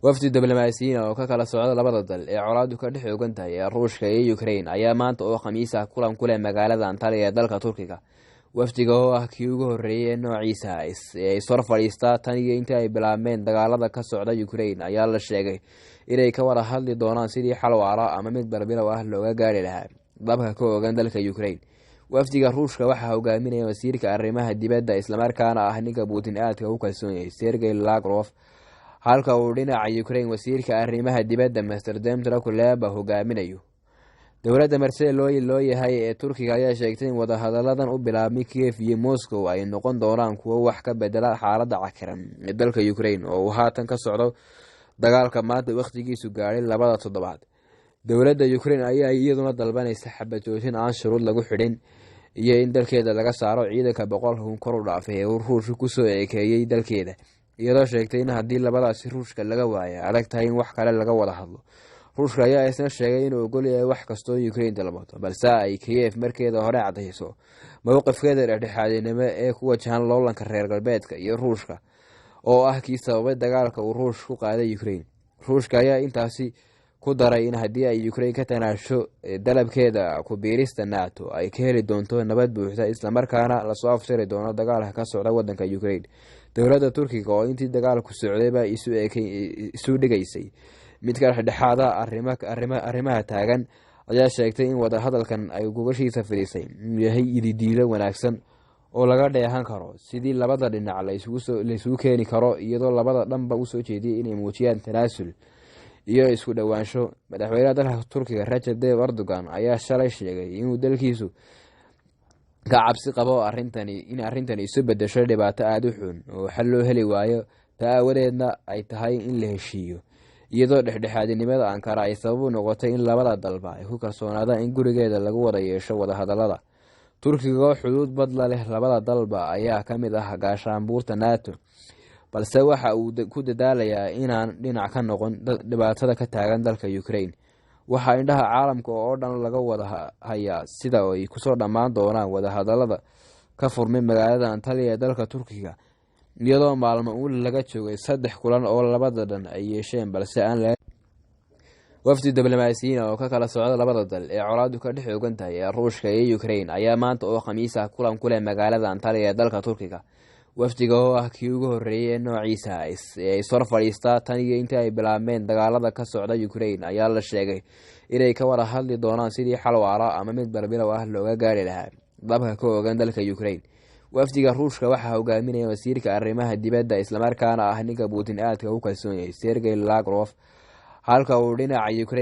wafdi diblomaasiyiin oo ka kala socda labada dal ee colaadu ka dhex oogan tahay ee Ruushka iyo Ukraine ayaa maanta oo Khamiis ah kulan ku leh magaalada Antalya ee dalka Turkiga. Wafdiga oo ah kii ugu horeeyay noociisa ee soo fadhiista tan iyo intii ay bilaabmeen dagaalada ka socda Ukraine ayaa la sheegay inay ka wada hadli doonaan sidii xal waara ama mid barbilow ah looga gaari lahaa dabka ka oogan dalka Ukraine. wafdiga Ruushka waxa hogaaminaya wasiirka arrimaha dibadda isla markaana ah ninka Putin aadka u kalsoon yahay Sergey Lavrov, halka uu dhinaca Ukraine wasiirka arrimaha dibadda Mr. Dmytro Kuleba hogaaminayo. dowladda loo yahay ee Turkiga ayaa sheegtay in wadahadaladan u bilaabmay Kiev iyo Moscow ay noqon doonaan kuwo wax ka bedela xaaladda cakiran ee dalka Ukraine oo haatan ka socdo dagaalka maanta waqtigiisu gaaray 2 toddobaad. dowladda Ukraine ayaa iyaduna dalbanaysa xabad joojin aan shuruud lagu xidhin iyo in dalkeeda laga saaro ciidanka 100 kor u dhaafay ee Ruushku ku soo eekeeyay dalkeeda, iyadoo sheegtay in haddii labadaasi Ruushka laga waayo adag tahay in wax kale laga wada hadlo. Ruushka ayaa isna sheegay inuu ogol yahay wax kastoo Ukraine dalbato, balse ay Kiev markeeda hore cadayso mowqifkeeda dhexdhexaadnimo ee ku wajahan loolanka reer galbeedka iyo Ruushka oo ah kii sababay dagaalka uu Ruushku qaaday Ukraine. Ruushka ayaa intaasi ku daray in haddii ay Ukraine ka tanaasho dalabkeeda ku biirista NATO ay ka heli doonto nabad buuxda isla markaana la soo afsari doono dagaalka ka socda wadanka Ukraine. dowladda Turkiga oo intii dagaalku socdayba isu dhigaysay mid ka dhexdhexaada arrimaha taagan ayaa sheegtay in wada hadalkan ay gogoshiisa fadhiisay yahay ididiilo wanaagsan oo laga dheehan karo sidii labada dhinac la isugu keeni karo, iyadoo labada dhanba u soo jeediyay inay muujiyaan tanaasul iyo isku dhawaansho. madaxweynaha dalka Turkiga Recep Tayyip Erdogan ayaa shalay sheegay inuu dalkiisu ka cabsi qabo in arrintani isu bedesho dhibaato aad u xun oo xal loo heli waayo, taawadeedna ay tahay in la heshiiyo, iyadoo dhexdhexaadnimada Ankara ay sabab u noqotay in labada dalba ay ku kalsoonaadaan in gurigeeda lagu wada yeesho wada hadalada. Turkiga oo xuduud badla leh labada dalba ayaa ka mid ah gaashaanbuurta NATO, balse waxa uu ku dadaalayaa inaan dhinac ka noqon dhibaatada ka taagan dalka Ukraine. Waxa indhaha caalamka oo dhan laga wada hayaa sida ay ku soo dhamaan doonaan wada hadalada ka furmay magaalada Antalya ee dalka Turkiga, iyadoo maalmo laga joogay 3 kulan oo labada dhan ay yeesheen balse aan wafdi diblomaasiyiin oo ka kala socda labada dal ee colaadu ka dhex oogan tahay ee Ruushka iyo Ukraine ayaa maanta oo Khamiis ah kulan ku leh magaalada Antalya ee dalka Turkiga. wafdiga oo ah kii ugu horeeyay noociisa ee soo fadhiista tan iyo intii ay bilaabmeen dagaalada ka socda Ukraine ayaa la sheegay inay ka wada hadli doonaan sidii xal waara ama mid barbilow ah looga gaari lahaa dabka ka oogan dalka Ukraine. wafdiga Ruushka waxa hogaaminaya wasiirka arrimaha dibadda isla markaana ah ninka Putin aadka u kalsoon yahay Sergey Lavrov, halka uu dhinaca Ukraine